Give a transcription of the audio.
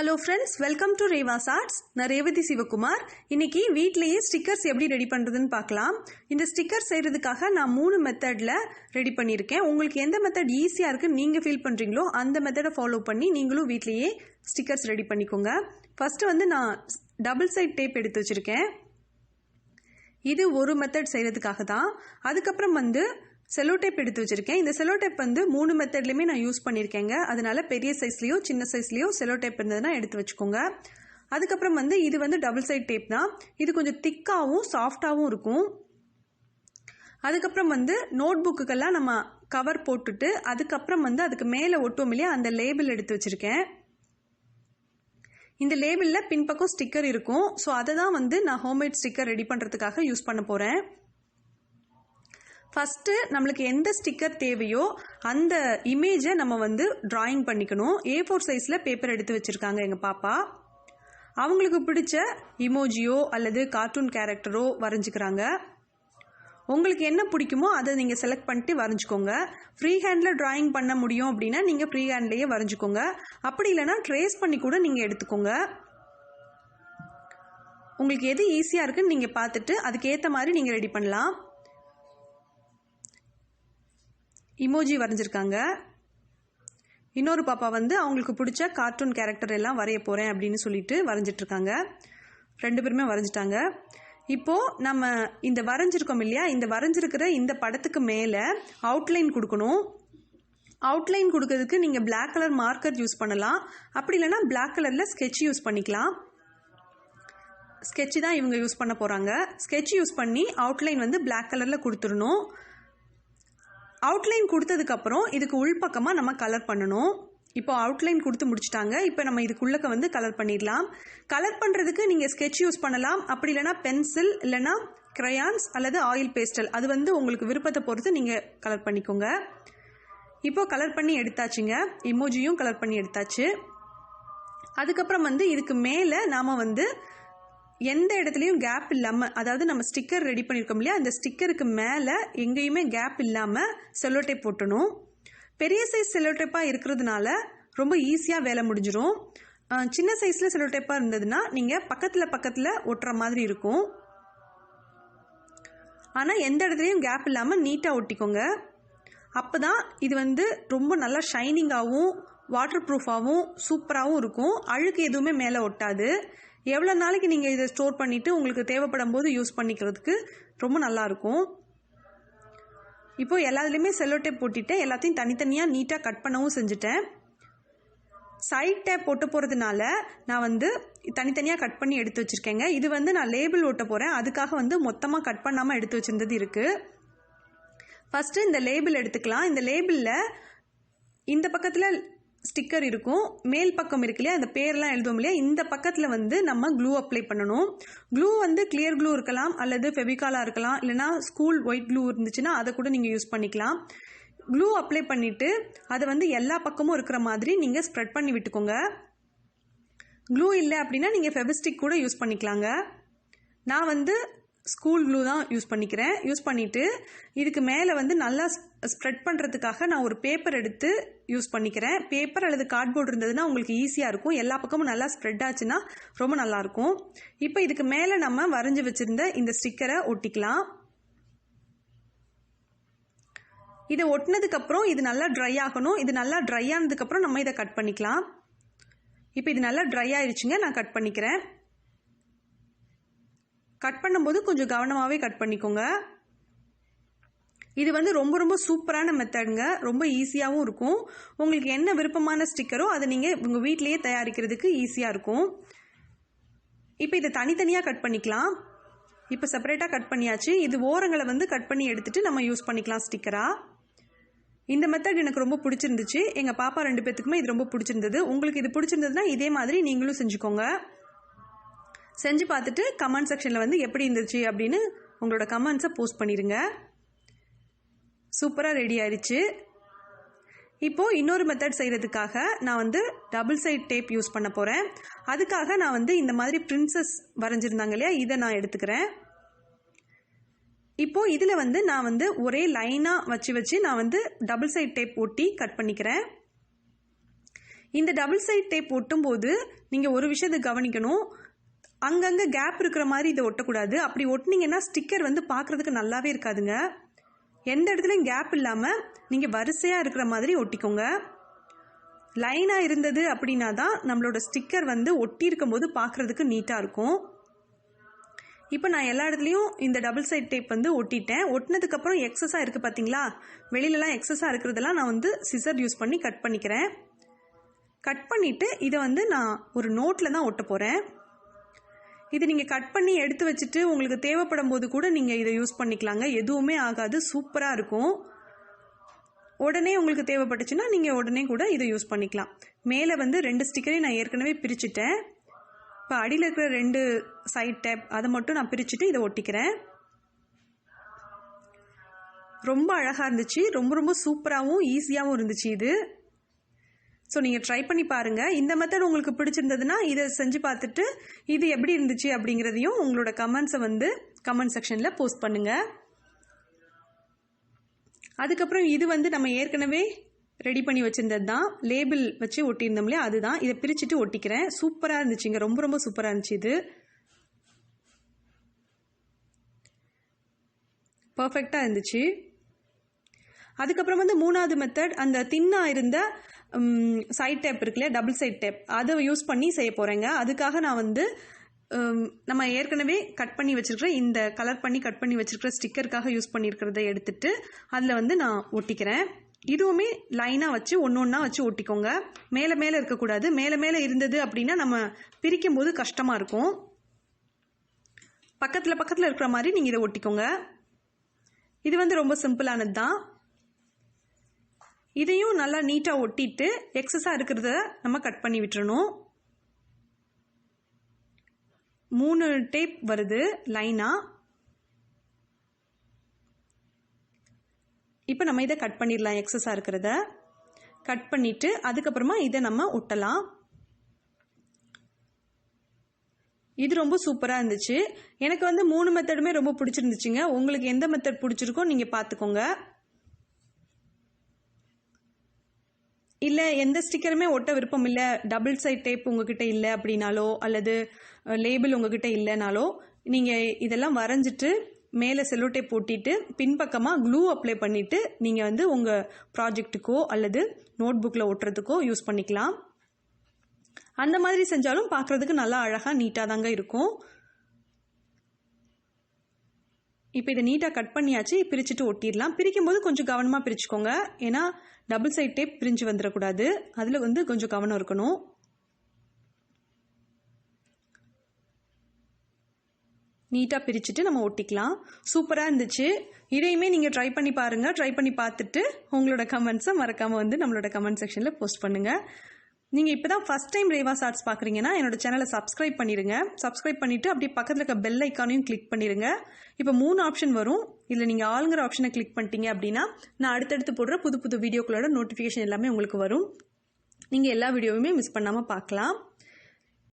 Hello friends, welcome to Revas Arts. நான் ரேவதி சிவகுமார். இன்னைக்கு வீட்லயே ஸ்டிக்கர்ஸ் எப்படி ரெடி பண்றதுன்னு பார்க்கலாம். இந்த ஸ்டிக்கர் செய்யறதுக்காக நான் 3 மெத்தட்ல ரெடி பண்ணியிருக்கேன். உங்களுக்கு எந்த மெத்தட் ஈஸியா இருக்கு நீங்க ஃபீல் பண்றீங்களோ அந்த மெத்தடை ஃபாலோ பண்ணி நீங்களும் வீட்லயே ஸ்டிக்கர்ஸ் ரெடி பண்ணிக்கோங்க. ஃபர்ஸ்ட் நான் டபுள் சைட் டேப் எடுத்து வச்சிருக்கேன். இது ஒரு மெத்தட் செய்யறதுக்காக தான். அதுக்கப்புறம் செலோ டேப் எடுத்து வச்சிருக்கேன். இந்த செலோ டேப் 3 மெத்தட்லயுமே நான் யூஸ் பண்ணியிருக்கேங்க. அதனால பெரிய சைஸ்லயோ சின்ன சைஸ்லயோ செலோ டேப் இருந்ததுன்னா எடுத்து வச்சுக்கோங்க. அதுக்கப்புறம் இது டபுள் சைட் டேப் தான். இது கொஞ்சம் திக்காகவும் சாஃப்டாகவும் இருக்கும். அதுக்கப்புறம் நோட் புக்குக்கெல்லாம் நம்ம கவர் போட்டுட்டு அதுக்கப்புறம் அதுக்கு மேலே ஒட்டுவோம் இல்லையா, அந்த லேபிள் எடுத்து வச்சிருக்கேன். இந்த லேபிளில் பின்பக்கம் ஸ்டிக்கர் இருக்கும். ஸோ அதை தான் நான் ஹோம்மேட் ஸ்டிக்கர் ரெடி பண்ணுறதுக்காக யூஸ் பண்ண போகிறேன். ஃபஸ்ட்டு நம்மளுக்கு எந்த ஸ்டிக்கர் தேவையோ அந்த இமேஜை நம்ம டிராயிங் பண்ணிக்கணும். A4 சைஸில் பேப்பர் எடுத்து வச்சுருக்காங்க எங்கள் பாப்பா. அவங்களுக்கு பிடிச்ச இமோஜியோ அல்லது கார்ட்டூன் கேரக்டரோ வரைஞ்சிக்கிறாங்க. உங்களுக்கு என்ன பிடிக்குமோ அதை நீங்கள் செலக்ட் பண்ணிட்டு வரைஞ்சிக்கோங்க. ஃப்ரீ ஹேண்டில் டிராயிங் பண்ண முடியும் அப்படின்னா நீங்கள் ஃப்ரீ ஹேண்ட்லேயே வரைஞ்சிக்கோங்க. அப்படி இல்லைனா ட்ரேஸ் பண்ணி கூட நீங்கள் எடுத்துக்கோங்க. உங்களுக்கு எது ஈஸியாக இருக்குன்னு நீங்கள் பார்த்துட்டு அதுக்கேற்ற மாதிரி நீங்கள் ரெடி பண்ணலாம். இமோஜி வரைஞ்சிருக்காங்க. இன்னொரு பாப்பா அவங்களுக்கு பிடிச்ச கார்ட்டூன் கேரக்டர் எல்லாம் வரைய போகிறேன் அப்படின்னு சொல்லிட்டு வரைஞ்சிட்டு இருக்காங்க. 2 பேருமே வரைஞ்சிட்டாங்க. இப்போது நம்ம இந்த வரைஞ்சிருக்கோம் இல்லையா, இந்த வரைஞ்சிருக்கிற இந்த படத்துக்கு மேலே அவுட்லைன் கொடுக்கணும். அவுட்லைன் கொடுக்கறதுக்கு நீங்கள் பிளாக் கலர் மார்க்கர் யூஸ் பண்ணலாம். அப்படி இல்லைனா பிளாக் கலரில் ஸ்கெட்ச் யூஸ் பண்ணிக்கலாம். ஸ்கெட்ச் தான் இவங்க யூஸ் பண்ண போகிறாங்க. ஸ்கெட்ச் யூஸ் பண்ணி அவுட்லைன் பிளாக் கலரில் கொடுத்துடணும். அவுட்லைன் கொடுத்ததுக்கப்புறம் இதுக்கு உள்பக்கமாக நம்ம கலர் பண்ணணும். இப்போ அவுட்லைன் கொடுத்து முடிச்சிட்டாங்க. இப்போ நம்ம இதுக்குள்ளக்க கலர் பண்ணிடலாம். கலர் பண்ணுறதுக்கு நீங்கள் ஸ்கெட்ச் யூஸ் பண்ணலாம். அப்படி இல்லைனா பென்சில் இல்லைனா கிரையான்ஸ் அல்லது ஆயில் பேஸ்டல், அது உங்களுக்கு விருப்பத்தை பொறுத்து நீங்கள் கலர் பண்ணிக்கோங்க. இப்போ கலர் பண்ணி எடுத்தாச்சுங்க. இமோஜியும் கலர் பண்ணி எடுத்தாச்சு. அதுக்கப்புறம் இதுக்கு மேலே நாம் எந்த இடத்துலையும் கேப் இல்லாமல், அதாவது நம்ம ஸ்டிக்கர் ரெடி பண்ணியிருக்கோம் இல்லையா, அந்த ஸ்டிக்கருக்கு மேலே எங்கேயுமே கேப் இல்லாமல் செல்லோ டேப் போட்டணும். பெரிய சைஸ் செல்லோ டேப்பாக இருக்கிறதுனால ரொம்ப ஈஸியாக வேலை முடிஞ்சிடும். சின்ன சைஸில் செல்லோ டேப்பாக இருந்ததுன்னா நீங்கள் பக்கத்தில் ஒட்டுற மாதிரி இருக்கும். ஆனால் எந்த இடத்துலையும் கேப் இல்லாமல் நீட்டாக ஒட்டிக்கோங்க. அப்போ தான் இது ரொம்ப நல்லா ஷைனிங்காகவும் வாட்டர் ப்ரூஃபாகவும் சூப்பராகவும் இருக்கும். அழுக்கு எதுவுமே மேலே ஒட்டாது. எவ்வளோ நாளைக்கு நீங்கள் இதை ஸ்டோர் பண்ணிவிட்டு உங்களுக்கு தேவைப்படும் போது யூஸ் பண்ணிக்கிறதுக்கு ரொம்ப நல்லாயிருக்கும். இப்போது எல்லாத்துலேயுமே செல்லோ டேப் போட்டுட்டேன். எல்லாத்தையும் தனித்தனியாக நீட்டாக கட் பண்ணவும் செஞ்சுட்டேன். சைட் டேப் போட்டு போகிறதுனால நான் தனித்தனியாக கட் பண்ணி எடுத்து வச்சுருக்கேங்க. இது நான் லேபிள் ஒட்ட போகிறேன். அதுக்காக மொத்தமாக கட் பண்ணாமல் எடுத்து வச்சுருந்தது இருக்குது. ஃபஸ்ட்டு இந்த லேபிள் எடுத்துக்கலாம். இந்த லேபிளில் இந்த பக்கத்தில் ஸ்டிக்கர் இருக்கும், மேல் பக்கம் இருக்கு இல்லையா, அந்த பேர்லாம் எழுதுவோம் இல்லையா, இந்த பக்கத்தில் நம்ம க்ளூ அப்ளை பண்ணணும். க்ளூ கிளியர் க்ளூ இருக்கலாம் அல்லது ஃபெவிகாலாக இருக்கலாம், இல்லைனா ஸ்கூல் ஒயிட் க்ளூ இருந்துச்சுன்னா அதை கூட நீங்கள் யூஸ் பண்ணிக்கலாம். க்ளூ அப்ளை பண்ணிவிட்டு அதை எல்லா பக்கமும் இருக்கிற மாதிரி நீங்கள் ஸ்ப்ரெட் பண்ணி விட்டுக்கோங்க. க்ளூ இல்லை அப்படின்னா நீங்கள் ஃபெவிஸ்டிக் கூட யூஸ் பண்ணிக்கலாங்க. நான் ஸ்கூல் க்ளூ தான் யூஸ் பண்ணிக்கிறேன். யூஸ் பண்ணிவிட்டு இதுக்கு மேலே நல்லா ஸ்ப்ரெட் பண்ணுறதுக்காக நான் ஒரு பேப்பர் எடுத்து யூஸ் பண்ணிக்கிறேன். பேப்பர் அல்லது கார்ட்போர்டு இருந்ததுன்னா உங்களுக்கு ஈஸியாக இருக்கும். எல்லா பக்கமும் நல்லா ஸ்ப்ரெட் ஆச்சுன்னா ரொம்ப நல்லாயிருக்கும். இப்போ இதுக்கு மேலே நம்ம வரைஞ்சி வச்சுருந்த இந்த ஸ்டிக்கரை ஒட்டிக்கலாம். இதை ஒட்டினதுக்கப்புறம் இது நல்லா ட்ரை ஆகணும். இது நல்லா ட்ரை ஆனதுக்கப்புறம் நம்ம இதை கட் பண்ணிக்கலாம். இப்போ இது நல்லா ட்ரை ஆயிடுச்சுங்க. நான் கட் பண்ணிக்கிறேன். கட் பண்ணும்போது கொஞ்சம் கவனமாகவே கட் பண்ணிக்கோங்க. இது ரொம்ப ரொம்ப சூப்பரான மெத்தடுங்க. ரொம்ப ஈஸியாகவும் இருக்கும். உங்களுக்கு என்ன விருப்பமான ஸ்டிக்கரோ அதை நீங்கள் உங்கள் வீட்டிலேயே தயாரிக்கிறதுக்கு ஈஸியாக இருக்கும். இப்போ இதை தனித்தனியாக கட் பண்ணிக்கலாம். இப்போ செப்பரேட்டாக கட் பண்ணியாச்சு. இது ஓரங்களை கட் பண்ணி எடுத்துகிட்டு நம்ம யூஸ் பண்ணிக்கலாம் ஸ்டிக்கராக. இந்த மெத்தட் எனக்கு ரொம்ப பிடிச்சிருந்துச்சு. எங்கள் பாப்பா 2 பேத்துக்குமே இது ரொம்ப பிடிச்சிருந்தது. உங்களுக்கு இது பிடிச்சிருந்ததுன்னா இதே மாதிரி நீங்களும் செஞ்சுக்கோங்க. செஞ்சு பார்த்துட்டு கமெண்ட் செக்ஷனில் எப்படி இருந்துச்சு அப்படின்னு உங்களோட கமெண்ட்ஸை போஸ்ட் பண்ணிடுங்க. சூப்பராக ரெடி ஆயிடுச்சு. இப்போது இன்னொரு மெத்தட் செய்கிறதுக்காக நான் டபுள் சைட் டேப் யூஸ் பண்ண போகிறேன். அதுக்காக நான் இந்த மாதிரி பிரின்சஸ் வரைஞ்சிருந்தாங்க இல்லையா, இதை நான் எடுத்துக்கிறேன். இப்போது இதில் நான் ஒரே லைனாக வச்சு நான் டபுள் சைட் டேப் ஒட்டி கட் பண்ணிக்கிறேன். இந்த டபுள் சைட் டேப் ஒட்டும்போது நீங்கள் ஒரு விஷயத்தை கவனிக்கணும். அங்கங்கே கேப் இருக்கிற மாதிரி இதை ஒட்டக்கூடாது. அப்படி ஒட்டினீங்கன்னா ஸ்டிக்கர் வந்து பார்க்குறதுக்கு நல்லாவே இருக்காதுங்க. எந்த இடத்துலையும் கேப் இல்லாமல் நீங்கள் வரிசையாக இருக்கிற மாதிரி ஒட்டிக்கோங்க. லைனாக இருந்தது அப்படின்னா தான் நம்மளோட ஸ்டிக்கர் வந்து ஒட்டியிருக்கும் போது பார்க்குறதுக்கு நீட்டாக இருக்கும். இப்போ நான் எல்லா இடத்துலையும் இந்த டபுள் சைட் டேப் வந்து ஒட்டிட்டேன். ஒட்டினதுக்கப்புறம் எக்ஸஸாக இருக்குது பார்த்தீங்களா, வெளியிலலாம் எக்ஸஸாக இருக்கிறதெல்லாம் நான் வந்து சிசர் யூஸ் பண்ணி கட் பண்ணிக்கிறேன். கட் பண்ணிவிட்டு இதை வந்து நான் ஒரு நோட்டில் தான் ஒட்ட போகிறேன். இது நீங்கள் கட் பண்ணி எடுத்து வச்சுட்டு உங்களுக்கு தேவைப்படும் போது கூட நீங்கள் இதை யூஸ் பண்ணிக்கலாங்க. எதுவுமே ஆகாது, சூப்பராக இருக்கும். உடனே உங்களுக்கு தேவைப்பட்டுச்சுன்னா நீங்கள் உடனே கூட இதை யூஸ் பண்ணிக்கலாம். மேலே வந்து 2 ஸ்டிக்கரையும் நான் ஏற்கனவே பிரிச்சுட்டேன். இப்போ அடியில் இருக்கிற 2 சைட் டேப் அதை மட்டும் நான் பிரிச்சுட்டு இதை ஒட்டிக்கிறேன். ரொம்ப அழகாக இருந்துச்சு, ரொம்ப ரொம்ப சூப்பராகவும் ஈஸியாகவும் இருந்துச்சு இது. ஸோ நீங்கள் ட்ரை பண்ணி பாருங்கள். இந்த மெத்தட் உங்களுக்கு பிடிச்சிருந்ததுன்னா இதை செஞ்சு பார்த்துட்டு இது எப்படி இருந்துச்சு அப்படிங்கிறதையும் உங்களோட கமெண்ட்ஸை வந்து கமெண்ட் செக்ஷனில் போஸ்ட் பண்ணுங்கள். அதுக்கப்புறம் இது வந்து நம்ம ஏற்கனவே ரெடி பண்ணி வச்சுருந்தது தான், லேபிள் வச்சு ஒட்டியிருந்தோம் இல்லையா, அதுதான். இதை பிரிச்சுட்டு ஒட்டிக்கிறேன். சூப்பராக இருந்துச்சுங்க, ரொம்ப ரொம்ப சூப்பராக இருந்துச்சு இது. பர்ஃபெக்டாக இருந்துச்சு. அதுக்கப்புறம் வந்து 3வது மெத்தட், அந்த தின்னாக இருந்த சைட் டேப் இருக்குல்ல, டபுள் சைட் டேப், அதை யூஸ் பண்ணி செய்ய போகிறேங்க. அதுக்காக நான் வந்து நம்ம ஏற்கனவே கட் பண்ணி வச்சுருக்கிற இந்த கலர் பண்ணி கட் பண்ணி வச்சுருக்கிற ஸ்டிக்கருக்காக யூஸ் பண்ணியிருக்கிறத எடுத்துட்டு அதில் வந்து நான் ஒட்டிக்கிறேன். இதுவுமே லைனாக வச்சு ஒன்றா வச்சு ஒட்டிக்கோங்க. மேலே மேலே இருக்கக்கூடாது. மேலே மேலே இருந்தது அப்படின்னா நம்ம பிரிக்கும் போது கஷ்டமாக இருக்கும். பக்கத்தில் பக்கத்தில் இருக்கிற மாதிரி நீங்கள் இதை ஒட்டிக்கோங்க. இது வந்து ரொம்ப சிம்பிளானது தான். இதையும் நல்லா நீட்டாக ஒட்டிட்டு எக்ஸஸாக இருக்கிறத நம்ம கட் பண்ணி விட்டுறணும். 3 டேப் வருது லைனாக. இப்போ நம்ம இதை கட் பண்ணிடலாம். எக்ஸஸாக இருக்கிறத கட் பண்ணிவிட்டு அதுக்கப்புறமா இதை நம்ம ஒட்டலாம். இது ரொம்ப சூப்பராக இருந்துச்சு. எனக்கு வந்து 3 மெத்தடுமே ரொம்ப பிடிச்சிருந்துச்சுங்க. உங்களுக்கு எந்த மெத்தட் பிடிச்சிருக்கோ நீங்கள் பார்த்துக்கோங்க. இல்லை எந்த ஸ்டிக்கருமே ஒட்ட விருப்பம் இல்லை, டபுள் சைட் டேப் உங்ககிட்ட இல்லை அப்படின்னாலோ அல்லது லேபிள் உங்ககிட்ட இல்லைனாலோ நீங்கள் இதெல்லாம் வரைஞ்சிட்டு மேலே செல்லோ டேப் ஒட்டிட்டு பின்பக்கமாக க்ளூ அப்ளை பண்ணிவிட்டு நீங்கள் வந்து உங்கள் ப்ராஜெக்ட்டுக்கோ அல்லது நோட் புக்கில் ஒட்டுறதுக்கோ யூஸ் பண்ணிக்கலாம். அந்த மாதிரி செஞ்சாலும் பார்க்குறதுக்கு நல்லா அழகாக நீட்டாக தாங்க இருக்கும். இப்போ இதை நீட்டாக கட் பண்ணியாச்சு. பிரிச்சுட்டு ஒட்டிடலாம். பிரிக்கும் போது கொஞ்சம் கவனமாக பிரிச்சுக்கோங்க. ஏன்னா டபுள் சைட் டேப் பிரிஞ்சு வந்துடக்கூடாது. அதில் வந்து கொஞ்சம் கவனம் இருக்கணும். நீட்டாக பிரிச்சுட்டு நம்ம ஒட்டிக்கலாம். சூப்பராக இருந்துச்சு. இதையுமே நீங்கள் ட்ரை பண்ணி பாருங்கள். ட்ரை பண்ணி பார்த்துட்டு உங்களோட கமெண்ட்ஸை மறக்காமல் வந்து நம்மளோட கமெண்ட் செக்ஷனில் போஸ்ட் பண்ணுங்கள். நீங்கள் இப்போ தான் ஃபஸ்ட் டைம் ரேவாஸ் ஆர்ட்ஸ் பார்க்குறீங்கன்னா என்னோட சேனலை சப்ஸ்கிரைப் பண்ணிடுங்க. சப்ஸ்கிரைப் பண்ணிவிட்டு அப்படியே பக்கத்தில் இருக்க பெல் ஐக்கானையும் கிளிக் பண்ணிடுங்க. இப்போ 3 ஆப்ஷன் வரும். இதில் நீங்கள் ஆளுங்கிற ஆப்ஷனை கிளிக் பண்ணிட்டீங்க அப்படின்னா நான் அடுத்தடுத்து போடுற புது புது வீடியோக்களோட நோட்டிஃபிகேஷன் எல்லாமே உங்களுக்கு வரும். நீங்கள் எல்லா வீடியோவுமே மிஸ் பண்ணாமல் பார்க்கலாம்.